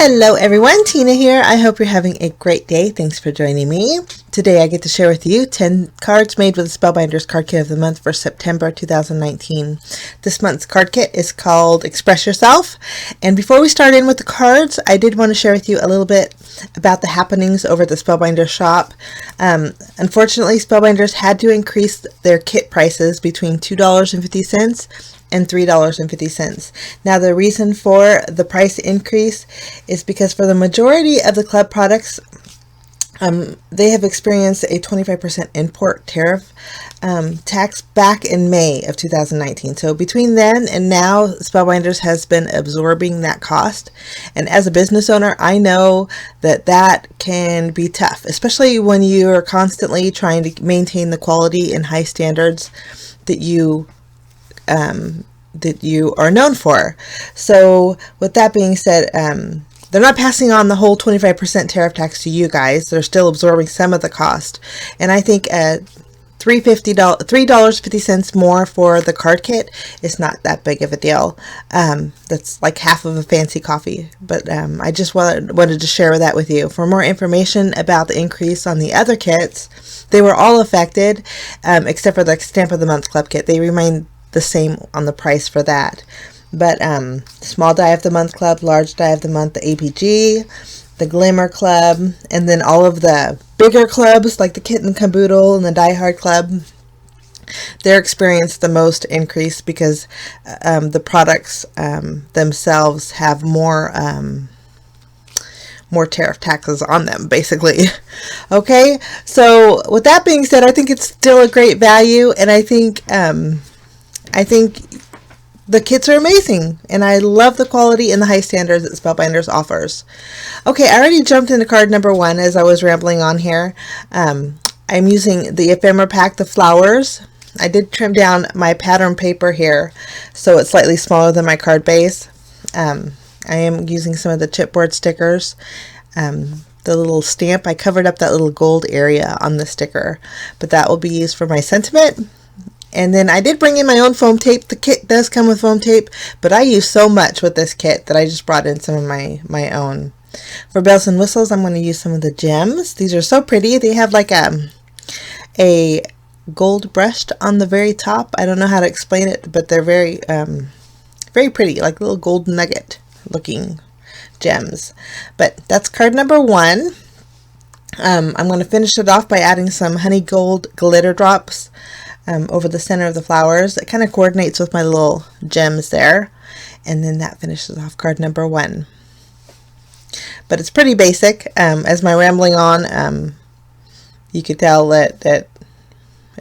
Hello everyone, Tina here. I hope you're having a great day. Thanks for joining me. Today I get to share with you 10 cards made with the Spellbinders card kit of the month for September 2019. This month's card kit is called Express Yourself. And before we start in with the cards, I did want to share with you a little bit about the happenings over at the Spellbinders shop. Unfortunately, Spellbinders had to increase their kit prices between $2.50 and $3.50. Now the reason for the price increase is because for the majority of the club products, they have experienced a 25% import tariff tax back in May of 2019. So between then and now, Spellbinders has been absorbing that cost. And as a business owner, I know that that can be tough, especially when you are constantly trying to maintain the quality and high standards that you are known for. So with that being said, they're not passing on the whole 25% tariff tax to you guys. They're still absorbing some of the cost. And I think $3.50 more for the card kit is not that big of a deal. That's like half of a fancy coffee. But I just wanted to share that with you. For more information about the increase on the other kits, they were all affected except for the Stamp of the Month Club kit. They remain the same on the price for that. But Small Die of the Month Club, Large Die of the Month, the APG, the Glimmer Club, and then all of the bigger clubs like the Kitten Caboodle and the Die Hard Club, they're experienced the most increase because the products themselves have more tariff taxes on them, basically. Okay, so with that being said, I think it's still a great value, and I think the kits are amazing, and I love the quality and the high standards that Spellbinders offers. Okay, I already jumped into card number 1 as I was rambling on here. I'm using the ephemera pack, the flowers. I did trim down my pattern paper here, so it's slightly smaller than my card base. I am using some of the chipboard stickers. The little stamp, I covered up that little gold area on the sticker, but that will be used for my sentiment. And then I did bring in my own foam tape. The kit does come with foam tape, but I use so much with this kit that I just brought in some of my own. For bells and whistles, I'm going to use some of the gems. These are so pretty. They have like a gold brushed on the very top. I don't know how to explain it, but they're very pretty, like little gold nugget looking gems. But that's card number 1. I'm going to finish it off by adding some honey gold glitter drops over the center of the flowers. It kind of coordinates with my little gems there, and then that finishes off card number 1. But it's pretty basic. As my rambling on, you could tell that it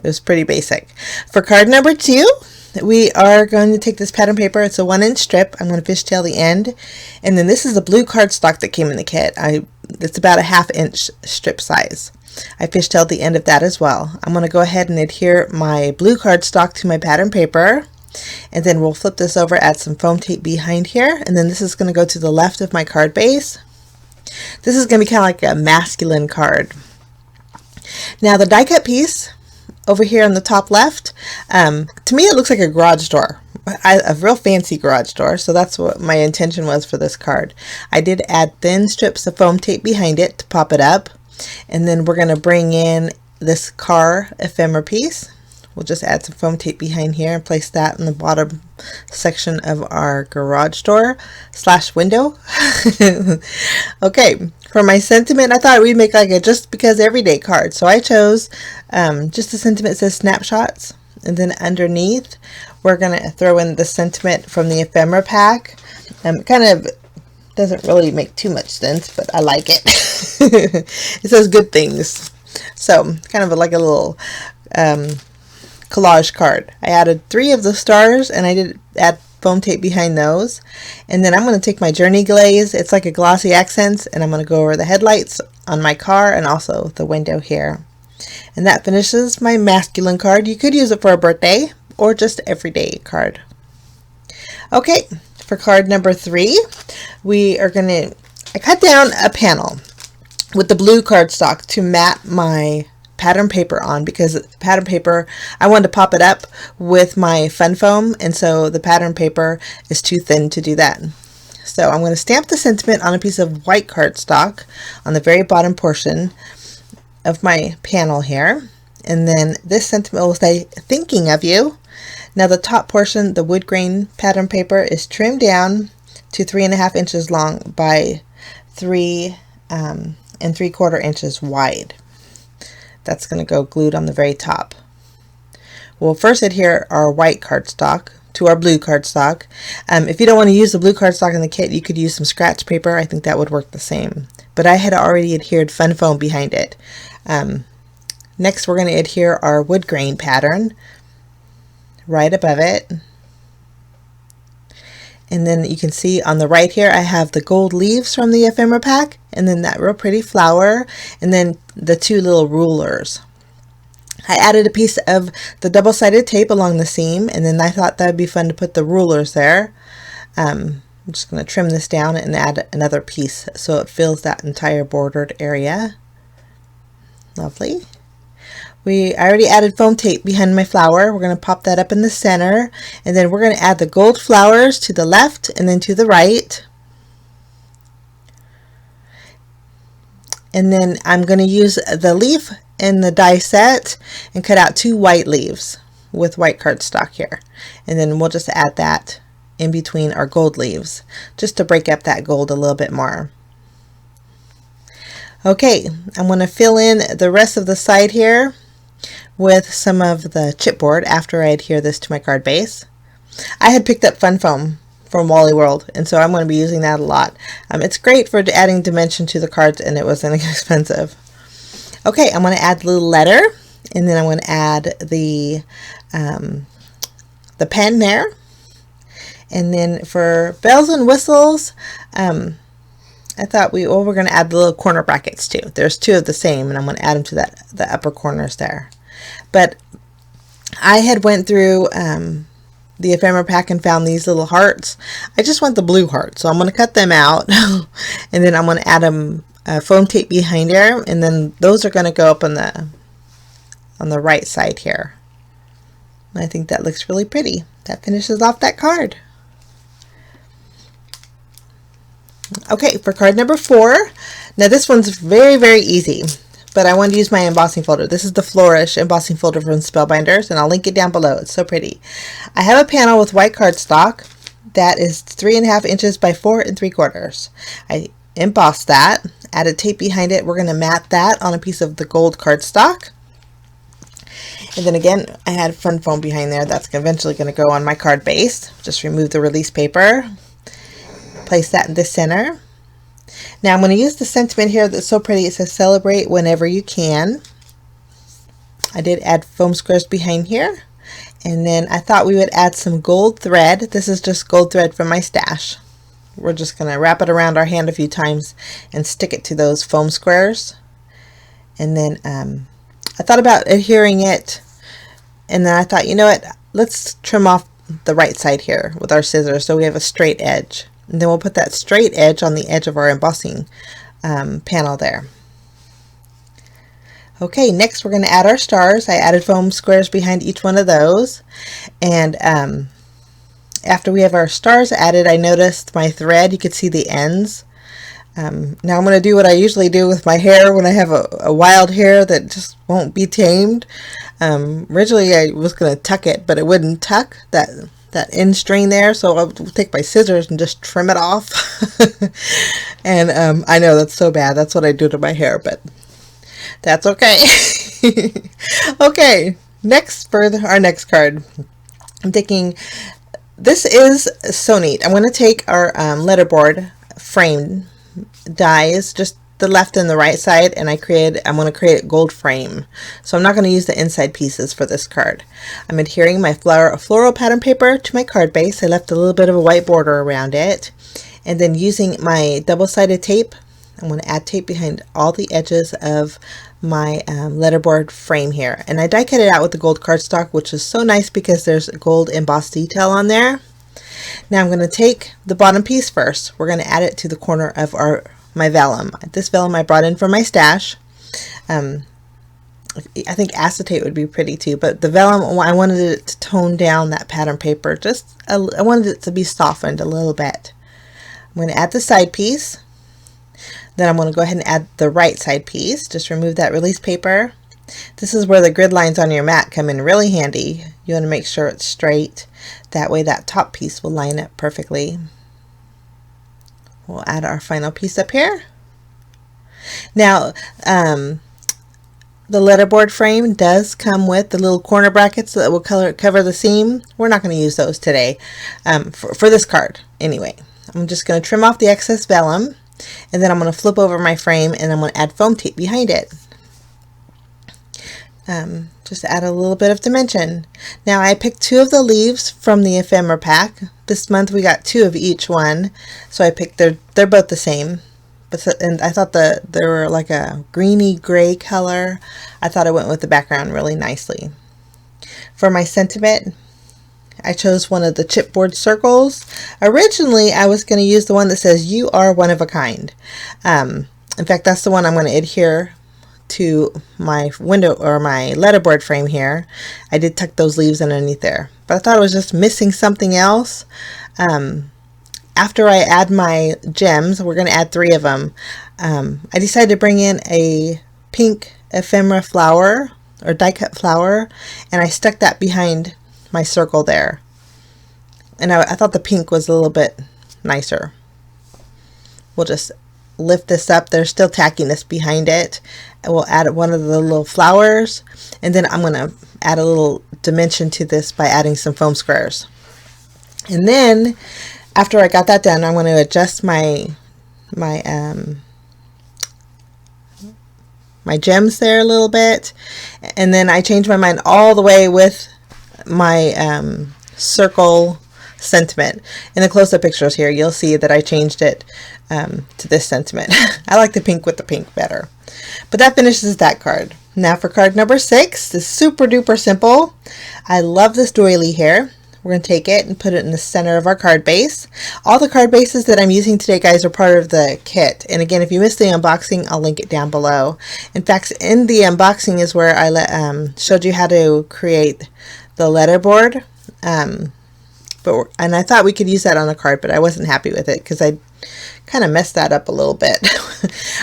was pretty basic. For card number 2, we are going to take this pattern paper. It's a 1-inch strip. I'm going to fishtail the end, and then this is the blue cardstock that came in the kit. It's about a 1/2-inch strip size. I fishtailed the end of that as well. I'm going to go ahead and adhere my blue cardstock to my pattern paper, and then we'll flip this over, add some foam tape behind here, and then this is going to go to the left of my card base. This is going to be kind of like a masculine card. Now the die cut piece over here on the top left, to me it looks like a garage door. A real fancy garage door, so that's what my intention was for this card. I did add thin strips of foam tape behind it to pop it up. And then we're going to bring in this car ephemera piece. We'll just add some foam tape behind here and place that in the bottom section of our garage door / window. Okay, for my sentiment, I thought we'd make like a just because everyday card. So I chose just the sentiment that says snapshots. And then underneath, we're going to throw in the sentiment from the ephemera pack. Kind of doesn't really make too much sense, but I like it. It says good things. So kind of like a little collage card. I added 3 of the stars, and I did add foam tape behind those. And then I'm going to take my Journey Glaze. It's like a glossy accents, and I'm going to go over the headlights on my car and also the window here. And that finishes my masculine card. You could use it for a birthday or just everyday card. Okay, for card number 3, we are going to, I cut down a panel with the blue cardstock to mat my pattern paper on, because the pattern paper, I wanted to pop it up with my fun foam, and so the pattern paper is too thin to do that. So I'm going to stamp the sentiment on a piece of white cardstock on the very bottom portion of my panel here. And then this sentiment will say, thinking of you. Now the top portion, the wood grain pattern paper, is trimmed down to 3.5 inches long by 3 3/4 inches wide. That's going to go glued on the very top. We'll first adhere our white cardstock to our blue cardstock. If you don't want to use the blue cardstock in the kit, you could use some scratch paper. I think that would work the same. But I had already adhered fun foam behind it. Next, we're going to adhere our wood grain pattern right above it. And then you can see on the right here, I have the gold leaves from the ephemera pack, and then that real pretty flower, and then the 2 little rulers. I added a piece of the double-sided tape along the seam, and then I thought that would be fun to put the rulers there. I'm just going to trim this down and add another piece so it fills that entire bordered area. Lovely. I already added foam tape behind my flower. We're going to pop that up in the center, and then we're going to add the gold flowers to the left and then to the right. And then I'm going to use the leaf in the die set and cut out 2 white leaves with white cardstock here. And then we'll just add that in between our gold leaves just to break up that gold a little bit more. Okay, I'm going to fill in the rest of the side here with some of the chipboard after I adhere this to my card base. I had picked up fun foam from Wally World, and so I'm going to be using that a lot. It's great for adding dimension to the cards, and it wasn't expensive. Okay, I'm going to add the little letter, and then I'm going to add the pen there. And then for bells and whistles, I thought we're going to add the little corner brackets too. There's 2 of the same, and I'm going to add them to the upper corners there. But I had went through the ephemera pack and found these little hearts. I just want the blue heart, so I'm going to cut them out, and then I'm going to add them foam tape behind here, and then those are going to go up on the right side here. I think that looks really pretty. That finishes off that card. Okay, for card number 4. Now this one's very, very easy, but I want to use my embossing folder. This is the Flourish embossing folder from Spellbinders, and I'll link it down below. It's so pretty. I have a panel with white cardstock that is 3.5 inches by 4 3/4. I embossed that, added tape behind it. We're going to mat that on a piece of the gold cardstock. And then again, I had fun foam behind there. That's eventually going to go on my card base. Just remove the release paper. Place that in the center. Now I'm going to use the sentiment here that's so pretty. It says celebrate whenever you can. I did add foam squares behind here. And then I thought we would add some gold thread. This is just gold thread from my stash. We're just going to wrap it around our hand a few times and stick it to those foam squares. And then I thought about adhering it, and then I thought, you know what, let's trim off the right side here with our scissors so we have a straight edge. And then we'll put that straight edge on the edge of our embossing panel there. Okay, next we're going to add our stars. I added foam squares behind each one of those. And after we have our stars added, I noticed my thread, you could see the ends. Now I'm going to do what I usually do with my hair when I have a wild hair that just won't be tamed. Originally I was going to tuck it, but it wouldn't tuck, that end string there, so I'll take my scissors and just trim it off. And I know that's so bad. That's what I do to my hair, but that's okay. Okay, next for our next card, I'm taking, this is so neat. I'm going to take our letterboard frame dies, just the left and the right side, and I'm going to create a gold frame. So I'm not going to use the inside pieces for this card. I'm adhering my floral pattern paper to my card base. I left a little bit of a white border around it, and then using my double-sided tape, I'm going to add tape behind all the edges of my letterboard frame here. And I die cut it out with the gold cardstock, which is so nice because there's a gold embossed detail on there. Now I'm going to take the bottom piece first. We're going to add it to the corner of my vellum. This vellum I brought in from my stash. I think acetate would be pretty too, but the vellum, I wanted it to tone down that pattern paper. I wanted it to be softened a little bit. I'm going to add the side piece. Then I'm going to go ahead and add the right side piece. Just remove that release paper. This is where the grid lines on your mat come in really handy. You want to make sure it's straight. That way that top piece will line up perfectly. We'll add our final piece up here. Now, the letterboard frame does come with the little corner brackets that will cover the seam. We're not going to use those today for this card anyway. I'm just going to trim off the excess vellum, and then I'm going to flip over my frame and I'm going to add foam tape behind it. Just add a little bit of dimension. Now I picked 2 of the leaves from the ephemera pack. This month we got 2 of each one, so I picked they're both the same. And I thought they were like a greeny gray color. I thought it went with the background really nicely. For my sentiment, I chose one of the chipboard circles. Originally, I was going to use the one that says, "You are one of a kind." In fact, that's the one I'm going to adhere to my window or my letterboard frame here. I did tuck those leaves underneath there, but I thought it was just missing something else. After I add my gems, we're going to add 3 of them. I decided to bring in a pink ephemera flower or die cut flower, and I stuck that behind my circle there. And I thought the pink was a little bit nicer. We'll just lift this up. There's still tackiness behind it. And we'll add one of the little flowers, and then I'm going to add a little dimension to this by adding some foam squares. And then after I got that done, I'm going to adjust my gems there a little bit, and then I changed my mind all the way with my circle sentiment. In the close-up pictures here, you'll see that I changed it to this sentiment. I like the pink with the pink better. But that finishes that card. Now for card number 6, this is super duper simple. I love this doily here. We're going to take it and put it in the center of our card base. All the card bases that I'm using today, guys, are part of the kit. And again, if you missed the unboxing, I'll link it down below. In fact, in the unboxing is where I showed you how to create the letterboard. And I thought we could use that on a card, but I wasn't happy with it because I kind of messed that up a little bit.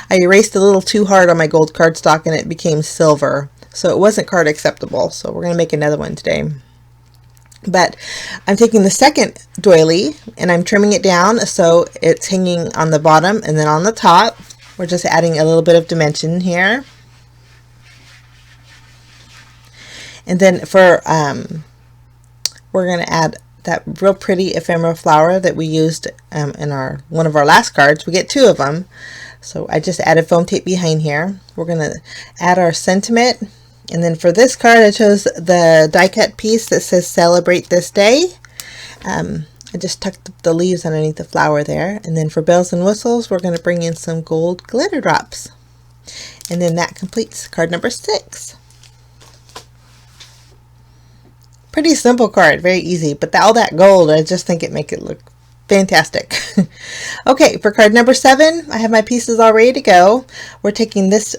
I erased a little too hard on my gold cardstock and it became silver. So it wasn't card acceptable. So we're going to make another one today. But I'm taking the second doily and I'm trimming it down so it's hanging on the bottom, and then on the top we're just adding a little bit of dimension here. And then for we're going to add that real pretty ephemera flower that we used in one of our last cards. We get 2 of them, so I just added foam tape behind here. We're going to add our sentiment. And then for this card, I chose the die cut piece that says "Celebrate This Day." I just tucked the leaves underneath the flower there. And then for bells and whistles, we're going to bring in some gold glitter drops. And then that completes card number 6. Pretty simple card, very easy. But all that gold, I just think it make it look fantastic. Okay, for card number 7, I have my pieces all ready to go. We're taking this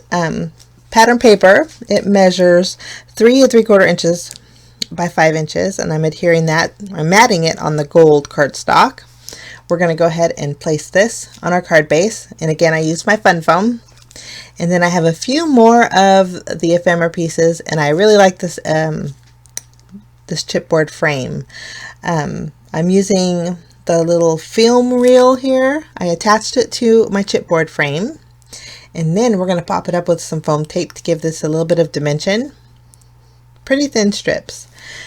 pattern paper. It measures 3 3/4 inches by 5 inches, and I'm adhering that. I'm matting it on the gold cardstock. We're going to go ahead and place this on our card base, and again I used my fun foam. And then I have a few more of the ephemera pieces, and I really like this this chipboard frame. I'm using the little film reel here. I attached it to my chipboard frame. And then we're going to pop it up with some foam tape to give this a little bit of dimension. Pretty thin strips.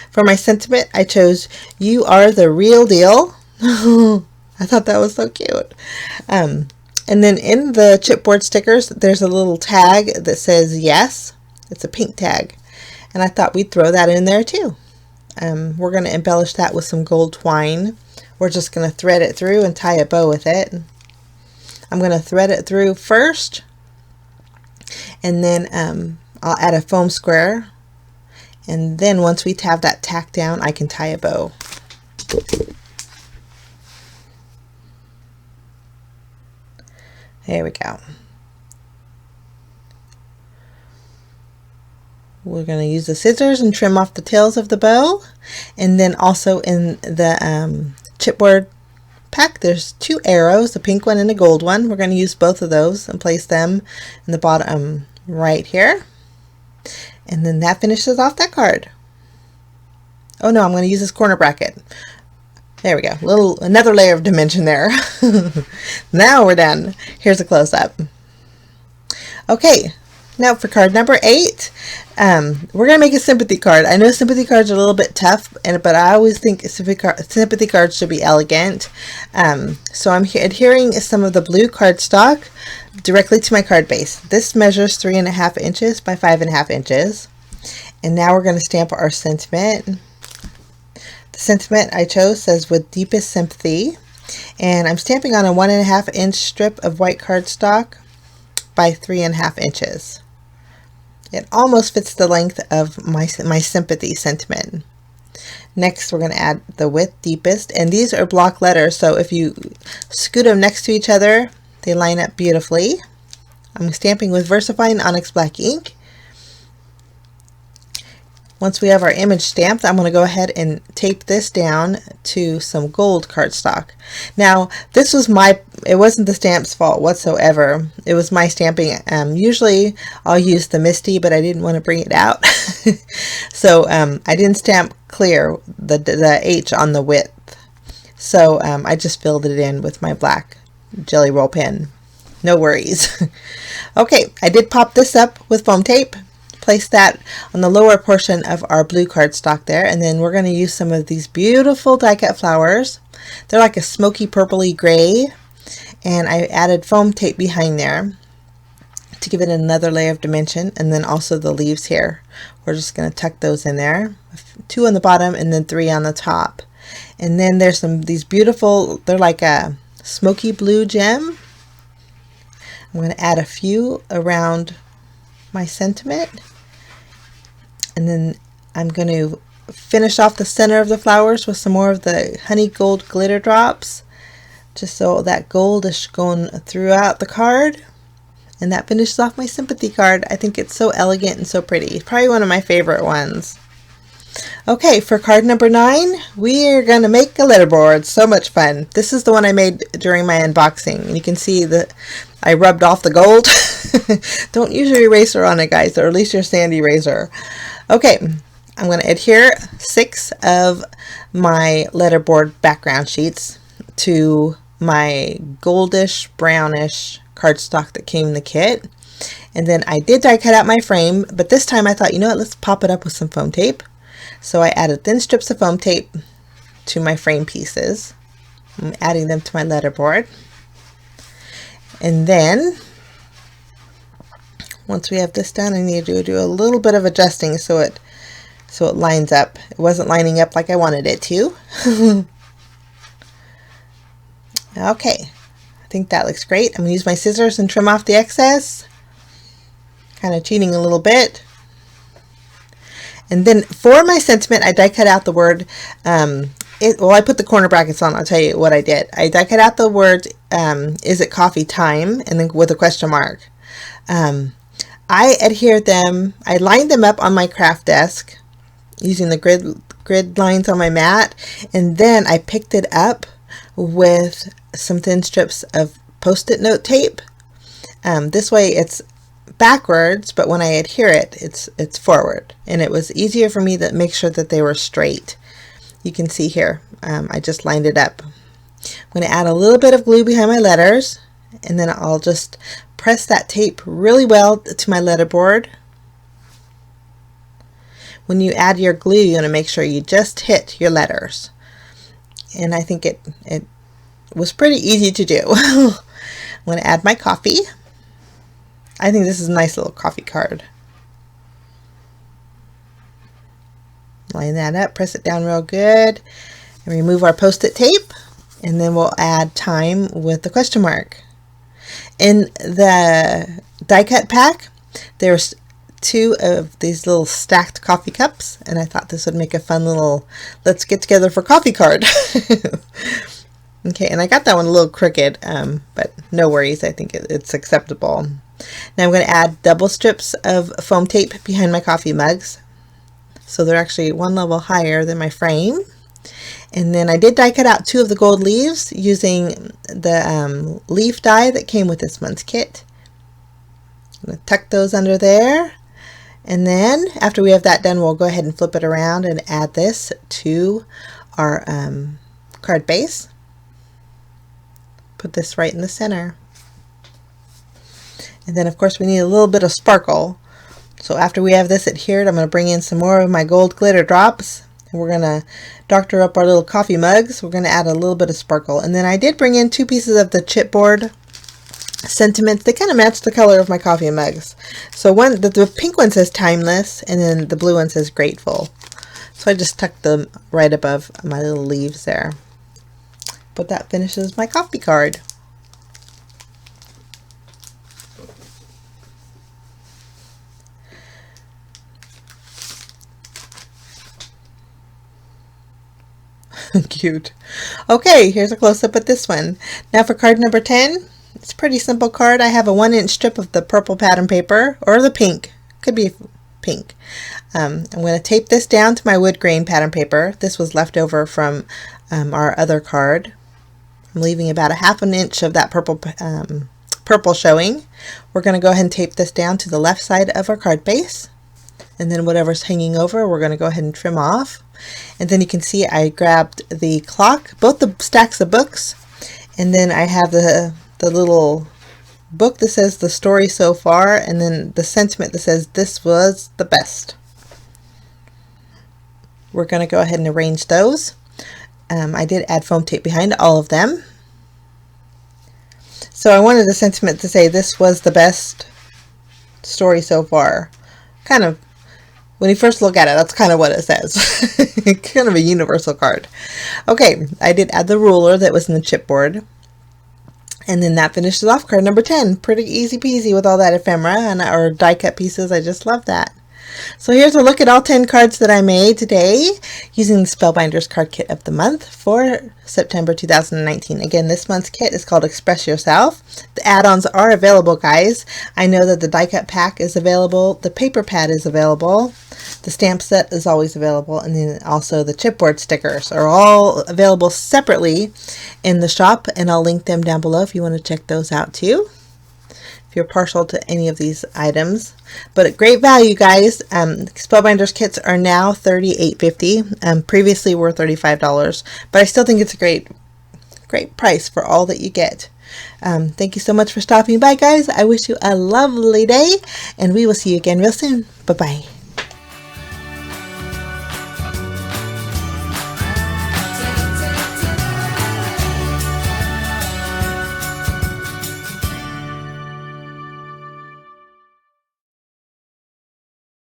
For my sentiment, I chose "You Are the Real Deal." I thought that was so cute. And then in the chipboard stickers, there's a little tag that says "Yes." It's a pink tag. And I thought we'd throw that in there too. We're going to embellish that with some gold twine. We're just going to thread it through and tie a bow with it. I'm going to thread it through first. And then I'll add a foam square, and then once we have that tacked down, I can tie a bow. There we go. We're going to use the scissors and trim off the tails of the bow, and then also in the chipboard pack, there's two arrows, a pink one and a gold one. We're going to use both of those and place them in the bottom right here. And then that finishes off that card. Oh no, I'm going to use this corner bracket. There we go. Another layer of dimension there. Now we're done. Here's a close-up. Okay, now for card number 8, we're going to make a sympathy card. I know sympathy cards are a little bit tough, but I always think sympathy cards should be elegant. So I'm adhering some of the blue cardstock directly to my card base. This measures 3.5 inches by 5.5 inches. And now we're going to stamp our sentiment. The sentiment I chose says, "With deepest sympathy," and I'm stamping on a 1.5 inch strip of white cardstock by 3.5 inches. It almost fits the length of my sympathy sentiment. Next, we're going to add the "with deepest," and these are block letters, so if you scoot them next to each other, they line up beautifully. I'm stamping with VersaFine Onyx Black ink. Once we have our image stamped, I'm going to go ahead and tape this down to some gold cardstock. Now, this was it wasn't the stamp's fault whatsoever. It was my stamping. Usually I'll use the Misty, but I didn't want to bring it out. So I didn't stamp clear the H on the width. So I just filled it in with my black Jelly Roll pen. No worries. Okay, I did pop this up with foam tape. Place that on the lower portion of our blue cardstock there, and then we're going to use some of these beautiful die cut flowers. They're like a smoky purpley gray, and I added foam tape behind there to give it another layer of dimension. And then also the leaves here, we're just going to tuck those in there, 2 on the bottom and then 3 on the top. And then there's these beautiful, they're like a smoky blue gem. I'm going to add a few around my sentiment. And then I'm going to finish off the center of the flowers with some more of the honey gold glitter drops, just so that gold is going throughout the card. And that finishes off my sympathy card. I think it's so elegant and so pretty. It's probably one of my favorite ones. Okay, for card number 9, we are going to make a letterboard. So much fun. This is the one I made during my unboxing. You can see that I rubbed off the gold. Don't use your eraser on it, guys, or at least your sand eraser. Okay, I'm going to adhere 6 of my letterboard background sheets to my goldish brownish cardstock that came in the kit. And then I did die cut out my frame, but this time I thought, you know what, let's pop it up with some foam tape. So I added thin strips of foam tape to my frame pieces. I'm adding them to my letterboard. And then once we have this done, I need to do a little bit of adjusting so it lines up. It wasn't lining up like I wanted it to. Okay, I think that looks great. I'm going to use my scissors and trim off the excess. Kind of cheating a little bit. And then for my sentiment, I die cut out the word, well, I put the corner brackets on. I'll tell you what I did. I die cut out the word, "Is it coffee time?" and then with a question mark. I adhered them, I lined them up on my craft desk using the grid lines on my mat, and then I picked it up with some thin strips of post-it note tape. This way it's backwards, but when I adhere it, it's forward, and it was easier for me to make sure that they were straight. You can see here, I just lined it up. I'm going to add a little bit of glue behind my letters, and then I'll just press that tape really well to my letterboard. When you add your glue, you want to make sure you just hit your letters. And I think it was pretty easy to do. I'm going to add my coffee. I think this is a nice little coffee card. Line that up, press it down real good, and remove our post-it tape, and then we'll add time with the question mark. In the die cut pack, there's 2 of these little stacked coffee cups, and I thought this would make a fun little let's get together for coffee card. Okay, and I got that one a little crooked, but no worries, I think it's acceptable. Now I'm going to add double strips of foam tape behind my coffee mugs, so they're actually 1 level higher than my frame. And then I did die cut out 2 of the gold leaves using the leaf die that came with this month's kit. I'm going to tuck those under there. And then after we have that done, we'll go ahead and flip it around and add this to our card base. Put this right in the center. And then of course we need a little bit of sparkle. So after we have this adhered, I'm going to bring in some more of my gold glitter drops. And we're going to doctor up our little coffee mugs. We're going to add a little bit of sparkle. And then I did bring in 2 pieces of the chipboard sentiments. They kind of match the color of my coffee mugs. So the pink one says timeless, and then the blue one says grateful. So I just tucked them right above my little leaves there. But that finishes my coffee card. Cute. Okay, here's a close-up at this one. Now for card number 10, it's a pretty simple card. I have a 1-inch strip of the purple pattern paper, or the pink. Could be pink. I'm going to tape this down to my wood grain pattern paper. This was left over from our other card. I'm leaving about a 1/2 inch of that purple showing. We're going to go ahead and tape this down to the left side of our card base. And then whatever's hanging over, we're going to go ahead and trim off. And then you can see I grabbed the clock, both the stacks of books, and then I have the little book that says the story so far, and then the sentiment that says this was the best. We're going to go ahead and arrange those. I did add foam tape behind all of them. So I wanted the sentiment to say this was the best story so far. Kind of, when you first look at it, that's kind of what it says. Kind of a universal card. Okay, I did add the ruler that was in the chipboard. And then that finishes off card number 10. Pretty easy peasy with all that ephemera and our die cut pieces. I just love that. So here's a look at all 10 cards that I made today using the Spellbinders card kit of the month for September 2019. Again, this month's kit is called Express Yourself. The add-ons are available, guys. I know that the die cut pack is available, the paper pad is available, the stamp set is always available, and then also the chipboard stickers are all available separately in the shop, and I'll link them down below if you want to check those out too, if you're partial to any of these items. But at great value, guys. Spellbinders kits are now $38.50. Previously were $35, but I still think it's a great price for all that you get. Thank you so much for stopping by, guys. I wish you a lovely day, and we will see you again real soon. Bye-bye.